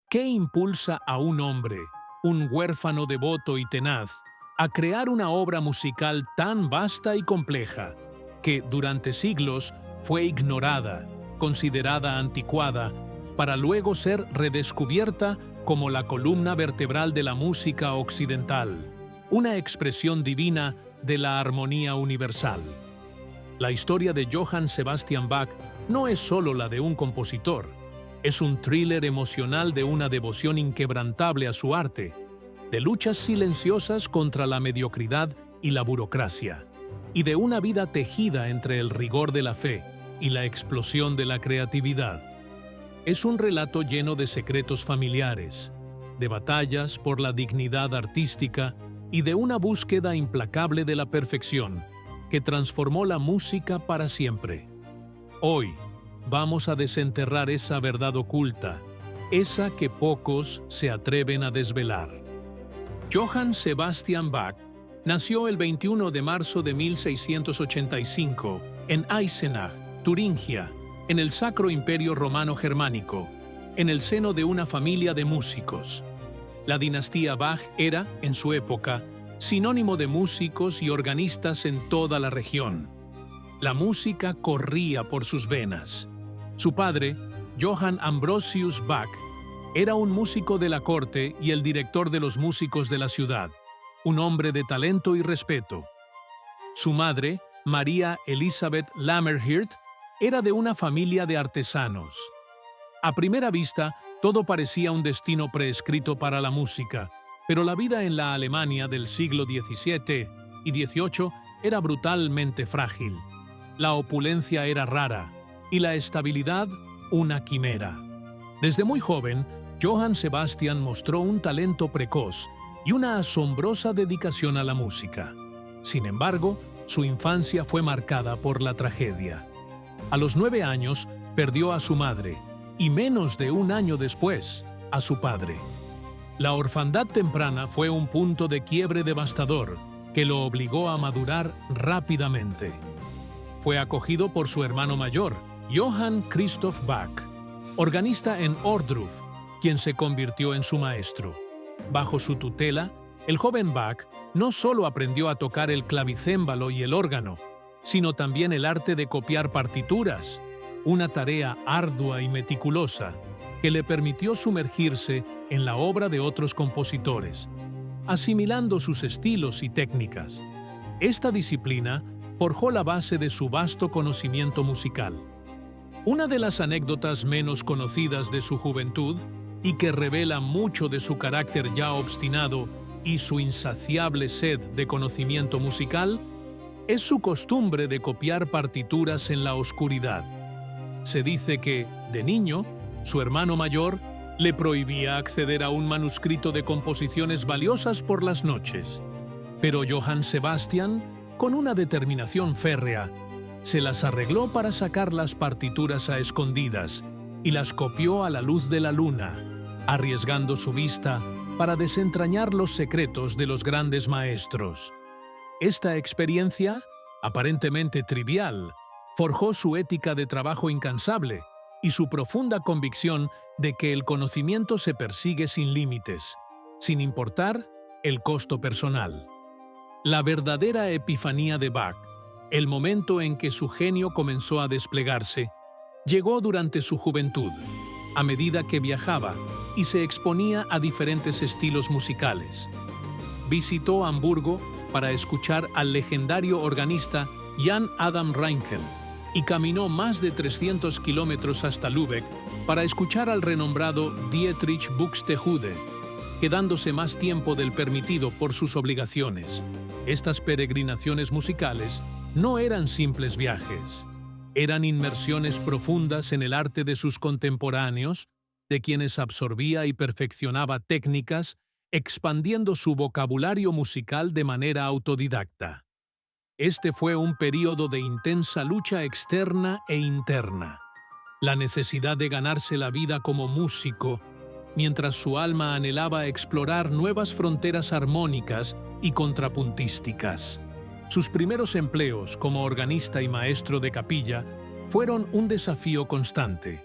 ¿Qué impulsa a un hombre, un huérfano devoto y tenaz, a crear una obra musical tan vasta y compleja, que durante siglos fue ignorada, considerada anticuada, para luego ser redescubierta como la columna vertebral de la música occidental, una expresión divina de la armonía universal? La historia de Johann Sebastian Bach no es solo la de un compositor, es un thriller emocional de una devoción inquebrantable a su arte, de luchas silenciosas contra la mediocridad y la burocracia, y de una vida tejida entre el rigor de la fe y la explosión de la creatividad. Es un relato lleno de secretos familiares, de batallas por la dignidad artística y de una búsqueda implacable de la perfección que transformó la música para siempre. Hoy vamos a desenterrar esa verdad oculta, esa que pocos se atreven a desvelar. Johann Sebastian Bach nació el 21 de marzo de 1685 en Eisenach, Turingia, en el Sacro Imperio Romano Germánico, en el seno de una familia de músicos. La dinastía Bach era, en su época, sinónimo de músicos y organistas en toda la región. La música corría por sus venas. Su padre, Johann Ambrosius Bach, era un músico de la corte y el director de los músicos de la ciudad, un hombre de talento y respeto. Su madre, María Elisabeth Lammerhirt, era de una familia de artesanos. A primera vista, todo parecía un destino prescrito para la música, pero la vida en la Alemania del siglo XVII y XVIII era brutalmente frágil. La opulencia era rara y la estabilidad una quimera. Desde muy joven, Johann Sebastian mostró un talento precoz y una asombrosa dedicación a la música. Sin embargo, su infancia fue marcada por la tragedia. A los 9 años, perdió a su madre y menos de un año después, a su padre. La orfandad temprana fue un punto de quiebre devastador que lo obligó a madurar rápidamente. Fue acogido por su hermano mayor, Johann Christoph Bach, organista en Ohrdruf, quien se convirtió en su maestro. Bajo su tutela, el joven Bach no solo aprendió a tocar el clavicémbalo y el órgano, sino también el arte de copiar partituras, una tarea ardua y meticulosa que le permitió sumergirse en la obra de otros compositores, asimilando sus estilos y técnicas. Esta disciplina forjó la base de su vasto conocimiento musical. Una de las anécdotas menos conocidas de su juventud, y que revela mucho de su carácter ya obstinado y su insaciable sed de conocimiento musical, es su costumbre de copiar partituras en la oscuridad. Se dice que, de niño, su hermano mayor le prohibía acceder a un manuscrito de composiciones valiosas por las noches. Pero Johann Sebastian, con una determinación férrea, se las arregló para sacar las partituras a escondidas y las copió a la luz de la luna, arriesgando su vista para desentrañar los secretos de los grandes maestros. Esta experiencia, aparentemente trivial, forjó su ética de trabajo incansable y su profunda convicción de que el conocimiento se persigue sin límites, sin importar el costo personal. La verdadera epifanía de Bach, el momento en que su genio comenzó a desplegarse, llegó durante su juventud, a medida que viajaba y se exponía a diferentes estilos musicales. Visitó Hamburgo para escuchar al legendario organista Jan Adam Reinken y caminó más de 300 kilómetros hasta Lübeck para escuchar al renombrado Dietrich Buxtehude, quedándose más tiempo del permitido por sus obligaciones. Estas peregrinaciones musicales no eran simples viajes, eran inmersiones profundas en el arte de sus contemporáneos, de quienes absorbía y perfeccionaba técnicas, expandiendo su vocabulario musical de manera autodidacta. Este fue un período de intensa lucha externa e interna. La necesidad de ganarse la vida como músico, mientras su alma anhelaba explorar nuevas fronteras armónicas y contrapuntísticas. Sus primeros empleos como organista y maestro de capilla fueron un desafío constante.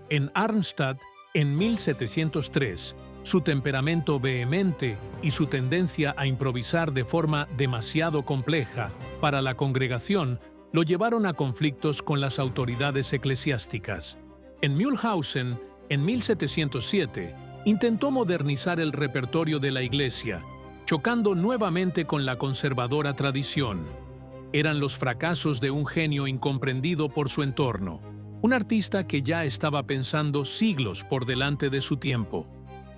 En Arnstadt En 1703, su temperamento vehemente y su tendencia a improvisar de forma demasiado compleja para la congregación lo llevaron a conflictos con las autoridades eclesiásticas. En Mühlhausen, en 1707, intentó modernizar el repertorio de la iglesia, chocando nuevamente con la conservadora tradición. Eran los fracasos de un genio incomprendido por su entorno, un artista que ya estaba pensando siglos por delante de su tiempo.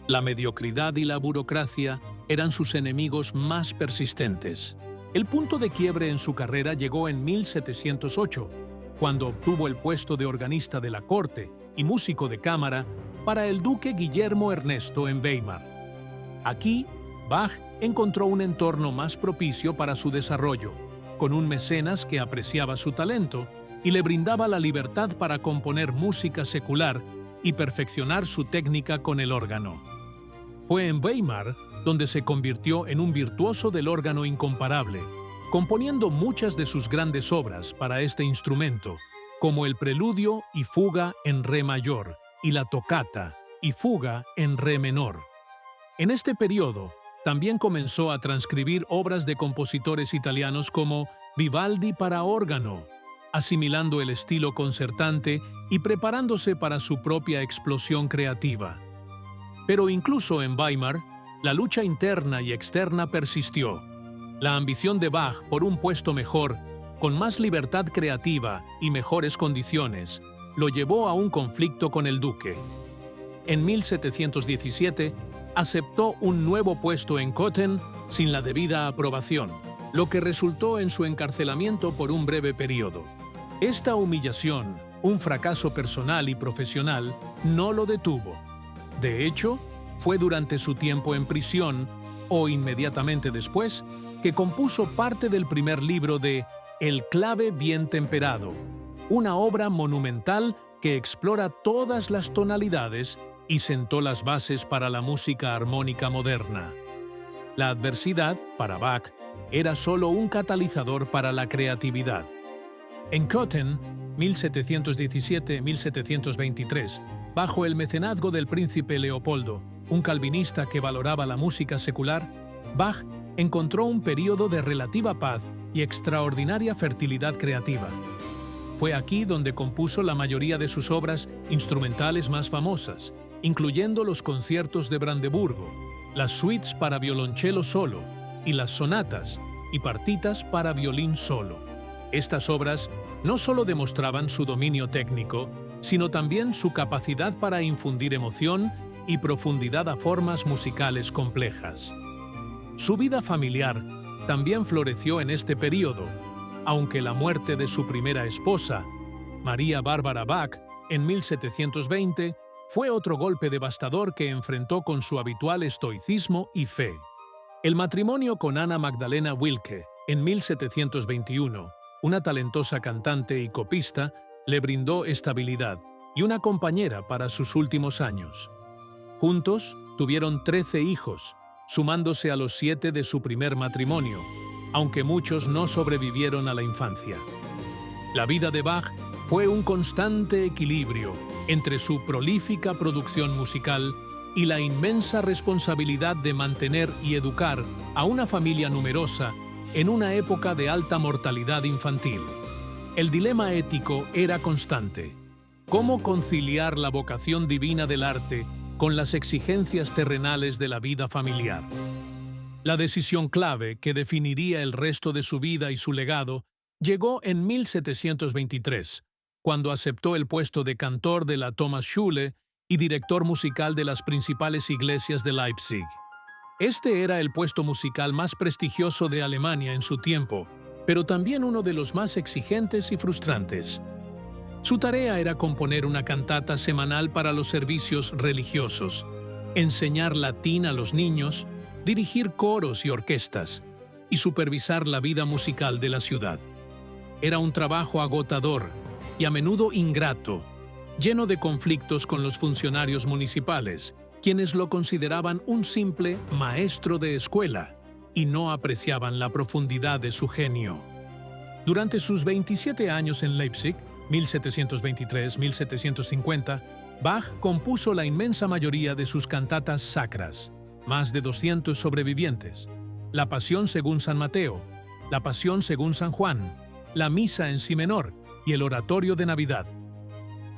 La mediocridad y la burocracia eran sus enemigos más persistentes. El punto de quiebre en su carrera llegó en 1708, cuando obtuvo el puesto de organista de la corte y músico de cámara para el duque Guillermo Ernesto en Weimar. Aquí, Bach encontró un entorno más propicio para su desarrollo, con un mecenas que apreciaba su talento y le brindaba la libertad para componer música secular y perfeccionar su técnica con el órgano. Fue en Weimar donde se convirtió en un virtuoso del órgano incomparable, componiendo muchas de sus grandes obras para este instrumento, como el Preludio y Fuga en Re mayor y la Toccata y Fuga en Re menor. En este periodo, también comenzó a transcribir obras de compositores italianos como Vivaldi para órgano, asimilando el estilo concertante y preparándose para su propia explosión creativa. Pero incluso en Weimar, la lucha interna y externa persistió. La ambición de Bach por un puesto mejor, con más libertad creativa y mejores condiciones, lo llevó a un conflicto con el duque. En 1717, aceptó un nuevo puesto en Köthen sin la debida aprobación, lo que resultó en su encarcelamiento por un breve periodo. Esta humillación, un fracaso personal y profesional, no lo detuvo. De hecho, fue durante su tiempo en prisión, o inmediatamente después, que compuso parte del primer libro de El clave bien temperado, una obra monumental que explora todas las tonalidades y sentó las bases para la música armónica moderna. La adversidad, para Bach, era solo un catalizador para la creatividad. En Köthen, 1717-1723, bajo el mecenazgo del príncipe Leopoldo, un calvinista que valoraba la música secular, Bach encontró un período de relativa paz y extraordinaria fertilidad creativa. Fue aquí donde compuso la mayoría de sus obras instrumentales más famosas, incluyendo los conciertos de Brandeburgo, las suites para violonchelo solo y las sonatas y partitas para violín solo. Estas obras no solo demostraban su dominio técnico, sino también su capacidad para infundir emoción y profundidad a formas musicales complejas. Su vida familiar también floreció en este período, aunque la muerte de su primera esposa, María Bárbara Bach, en 1720, fue otro golpe devastador que enfrentó con su habitual estoicismo y fe. El matrimonio con Ana Magdalena Wilke, en 1721, una talentosa cantante y copista, le brindó estabilidad y una compañera para sus últimos años. Juntos tuvieron 13 hijos, sumándose a los 7 de su primer matrimonio, aunque muchos no sobrevivieron a la infancia. La vida de Bach fue un constante equilibrio entre su prolífica producción musical y la inmensa responsabilidad de mantener y educar a una familia numerosa en una época de alta mortalidad infantil. El dilema ético era constante. ¿Cómo conciliar la vocación divina del arte con las exigencias terrenales de la vida familiar? La decisión clave que definiría el resto de su vida y su legado llegó en 1723, cuando aceptó el puesto de cantor de la Thomasschule y director musical de las principales iglesias de Leipzig. Este era el puesto musical más prestigioso de Alemania en su tiempo, pero también uno de los más exigentes y frustrantes. Su tarea era componer una cantata semanal para los servicios religiosos, enseñar latín a los niños, dirigir coros y orquestas, y supervisar la vida musical de la ciudad. Era un trabajo agotador y a menudo ingrato, lleno de conflictos con los funcionarios municipales, quienes lo consideraban un simple maestro de escuela y no apreciaban la profundidad de su genio. Durante sus 27 años en Leipzig, 1723-1750, Bach compuso la inmensa mayoría de sus cantatas sacras, más de 200 sobrevivientes, la Pasión según San Mateo, la Pasión según San Juan, la Misa en Si menor y el Oratorio de Navidad.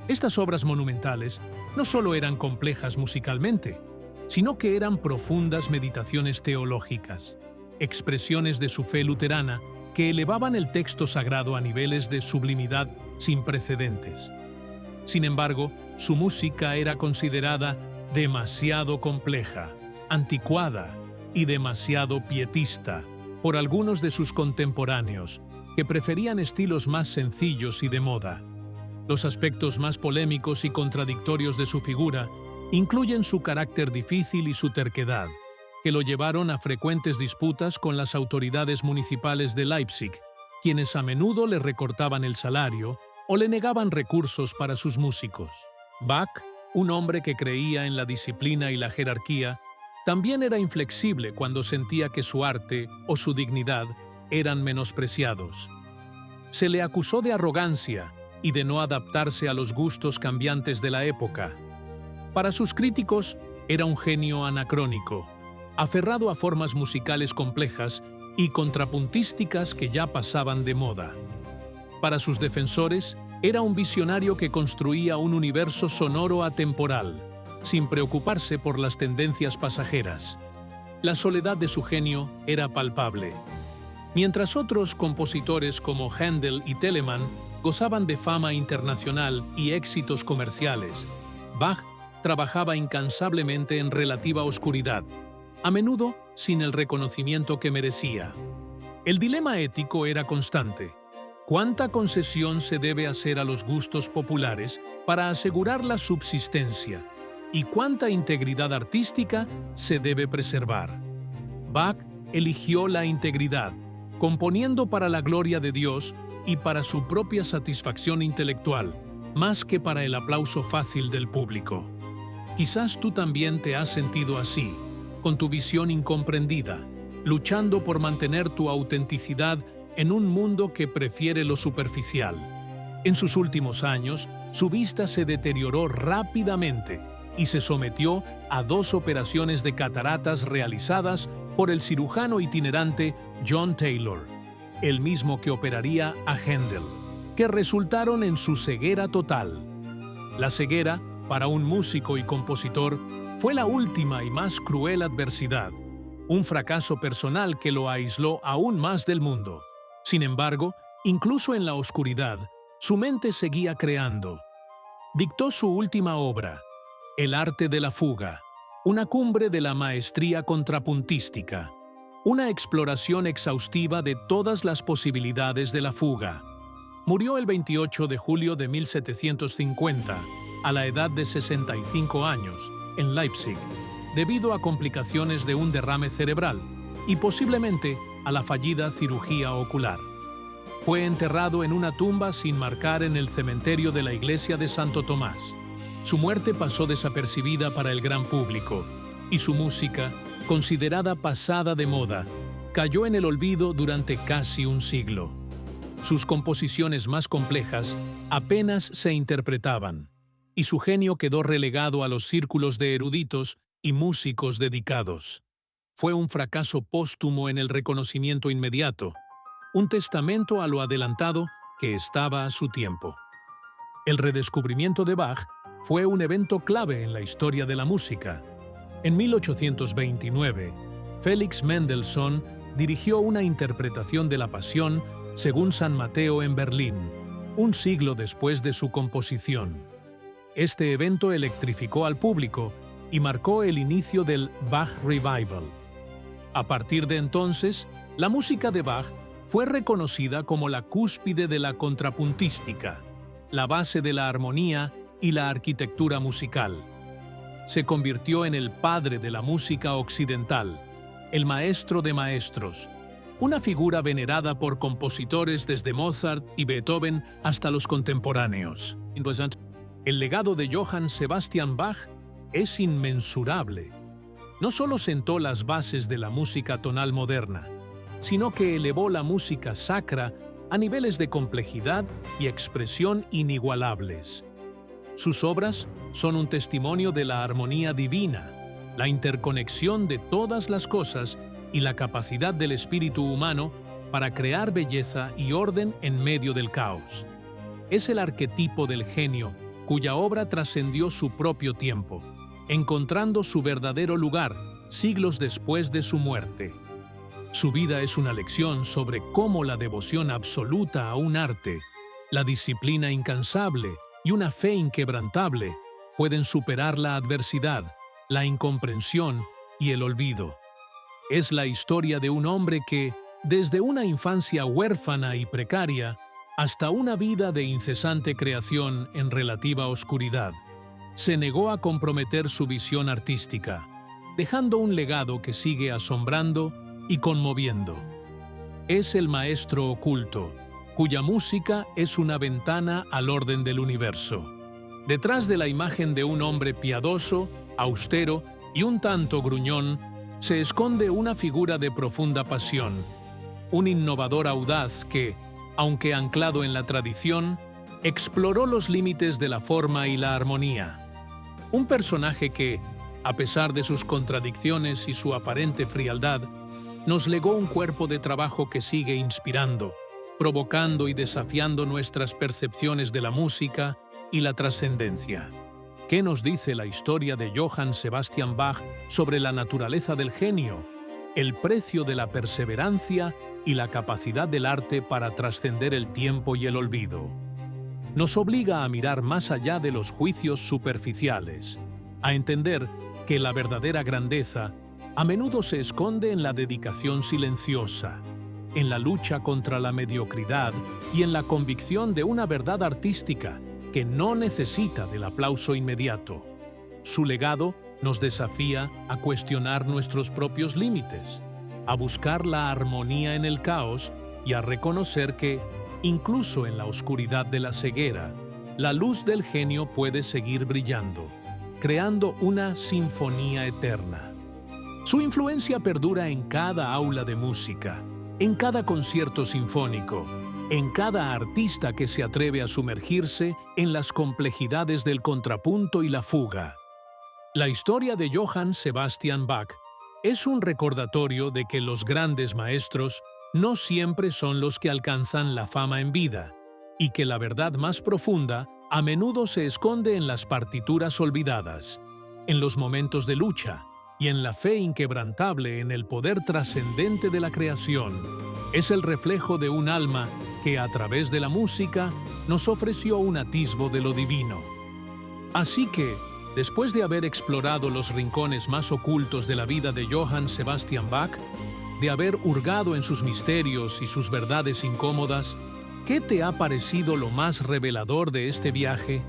Estas obras monumentales no solo eran complejas musicalmente, sino que eran profundas meditaciones teológicas, expresiones de su fe luterana que elevaban el texto sagrado a niveles de sublimidad sin precedentes. Sin embargo, su música era considerada demasiado compleja, anticuada y demasiado pietista por algunos de sus contemporáneos, que preferían estilos más sencillos y de moda. Los aspectos más polémicos y contradictorios de su figura incluyen su carácter difícil y su terquedad, que lo llevaron a frecuentes disputas con las autoridades municipales de Leipzig, quienes a menudo le recortaban el salario o le negaban recursos para sus músicos. Bach, un hombre que creía en la disciplina y la jerarquía, también era inflexible cuando sentía que su arte o su dignidad eran menospreciados. Se le acusó de arrogancia y de no adaptarse a los gustos cambiantes de la época. Para sus críticos, era un genio anacrónico, aferrado a formas musicales complejas y contrapuntísticas que ya pasaban de moda. Para sus defensores, era un visionario que construía un universo sonoro atemporal, sin preocuparse por las tendencias pasajeras. La soledad de su genio era palpable. Mientras otros compositores como Händel y Telemann gozaban de fama internacional y éxitos comerciales, Bach trabajaba incansablemente en relativa oscuridad, a menudo sin el reconocimiento que merecía. El dilema ético era constante. ¿Cuánta concesión se debe hacer a los gustos populares para asegurar la subsistencia? ¿Y cuánta integridad artística se debe preservar? Bach eligió la integridad, componiendo para la gloria de Dios y para su propia satisfacción intelectual, más que para el aplauso fácil del público. Quizás tú también te has sentido así, con tu visión incomprendida, luchando por mantener tu autenticidad en un mundo que prefiere lo superficial. En sus últimos años, su vista se deterioró rápidamente y se sometió a 2 operaciones de cataratas realizadas por el cirujano itinerante John Taylor, el mismo que operaría a Händel, que resultaron en su ceguera total. La ceguera, para un músico y compositor, fue la última y más cruel adversidad, un fracaso personal que lo aisló aún más del mundo. Sin embargo, incluso en la oscuridad, su mente seguía creando. Dictó su última obra, El arte de la fuga, una cumbre de la maestría contrapuntística, una exploración exhaustiva de todas las posibilidades de la fuga. Murió el 28 de julio de 1750, a la edad de 65 años, en Leipzig, debido a complicaciones de un derrame cerebral y posiblemente a la fallida cirugía ocular. Fue enterrado en una tumba sin marcar en el cementerio de la iglesia de Santo Tomás. Su muerte pasó desapercibida para el gran público, y su música, considerada pasada de moda, cayó en el olvido durante casi un siglo. Sus composiciones más complejas apenas se interpretaban, y su genio quedó relegado a los círculos de eruditos y músicos dedicados. Fue un fracaso póstumo en el reconocimiento inmediato, un testamento a lo adelantado que estaba a su tiempo. El redescubrimiento de Bach fue un evento clave en la historia de la música. En 1829, Felix Mendelssohn dirigió una interpretación de la Pasión según San Mateo en Berlín, un siglo después de su composición. Este evento electrificó al público y marcó el inicio del Bach Revival. A partir de entonces, la música de Bach fue reconocida como la cúspide de la contrapuntística, la base de la armonía y la arquitectura musical. Se convirtió en el padre de la música occidental, el maestro de maestros, una figura venerada por compositores desde Mozart y Beethoven hasta los contemporáneos. El legado de Johann Sebastian Bach es inmensurable. No solo sentó las bases de la música tonal moderna, sino que elevó la música sacra a niveles de complejidad y expresión inigualables. Sus obras son un testimonio de la armonía divina, la interconexión de todas las cosas y la capacidad del espíritu humano para crear belleza y orden en medio del caos. Es el arquetipo del genio cuya obra trascendió su propio tiempo, encontrando su verdadero lugar siglos después de su muerte. Su vida es una lección sobre cómo la devoción absoluta a un arte, la disciplina incansable y una fe inquebrantable pueden superar la adversidad, la incomprensión y el olvido. Es la historia de un hombre que, desde una infancia huérfana y precaria, hasta una vida de incesante creación en relativa oscuridad, se negó a comprometer su visión artística, dejando un legado que sigue asombrando y conmoviendo. Es el maestro oculto, cuya música es una ventana al orden del universo. Detrás de la imagen de un hombre piadoso, austero y un tanto gruñón, se esconde una figura de profunda pasión, un innovador audaz que, aunque anclado en la tradición, exploró los límites de la forma y la armonía. Un personaje que, a pesar de sus contradicciones y su aparente frialdad, nos legó un cuerpo de trabajo que sigue inspirando, provocando y desafiando nuestras percepciones de la música y la trascendencia. ¿Qué nos dice la historia de Johann Sebastian Bach sobre la naturaleza del genio, el precio de la perseverancia y la capacidad del arte para trascender el tiempo y el olvido? Nos obliga a mirar más allá de los juicios superficiales, a entender que la verdadera grandeza a menudo se esconde en la dedicación silenciosa, en la lucha contra la mediocridad y en la convicción de una verdad artística que no necesita del aplauso inmediato. Su legado nos desafía a cuestionar nuestros propios límites, a buscar la armonía en el caos y a reconocer que, incluso en la oscuridad de la ceguera, la luz del genio puede seguir brillando, creando una sinfonía eterna. Su influencia perdura en cada aula de música, en cada concierto sinfónico, en cada artista que se atreve a sumergirse en las complejidades del contrapunto y la fuga. La historia de Johann Sebastian Bach es un recordatorio de que los grandes maestros no siempre son los que alcanzan la fama en vida, y que la verdad más profunda a menudo se esconde en las partituras olvidadas, en los momentos de lucha y en la fe inquebrantable en el poder trascendente de la creación. Es el reflejo de un alma que, a través de la música, nos ofreció un atisbo de lo divino. Así que, después de haber explorado los rincones más ocultos de la vida de Johann Sebastian Bach, de haber hurgado en sus misterios y sus verdades incómodas, ¿qué te ha parecido lo más revelador de este viaje?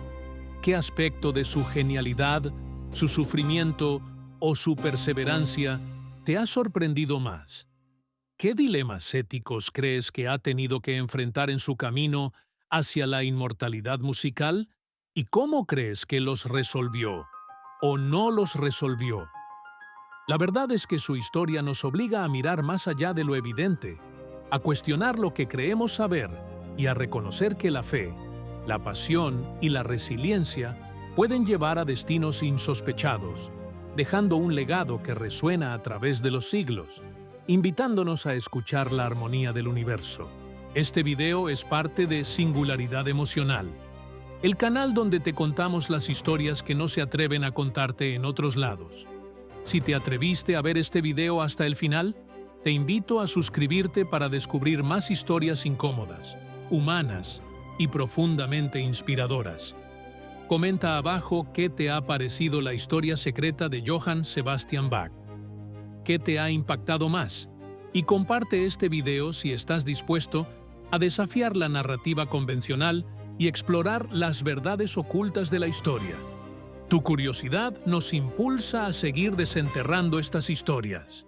¿Qué aspecto de su genialidad, su sufrimiento o su perseverancia te ha sorprendido más? ¿Qué dilemas éticos crees que ha tenido que enfrentar en su camino hacia la inmortalidad musical? ¿Y cómo crees que los resolvió o no los resolvió? La verdad es que su historia nos obliga a mirar más allá de lo evidente, a cuestionar lo que creemos saber y a reconocer que la fe, la pasión y la resiliencia pueden llevar a destinos insospechados, dejando un legado que resuena a través de los siglos, invitándonos a escuchar la armonía del universo. Este video es parte de Singularidad Emocional, el canal donde te contamos las historias que no se atreven a contarte en otros lados. Si te atreviste a ver este video hasta el final, te invito a suscribirte para descubrir más historias incómodas, humanas y profundamente inspiradoras. Comenta abajo qué te ha parecido la historia secreta de Johann Sebastian Bach. ¿Qué te ha impactado más? Y comparte este video si estás dispuesto a desafiar la narrativa convencional y explorar las verdades ocultas de la historia. Tu curiosidad nos impulsa a seguir desenterrando estas historias.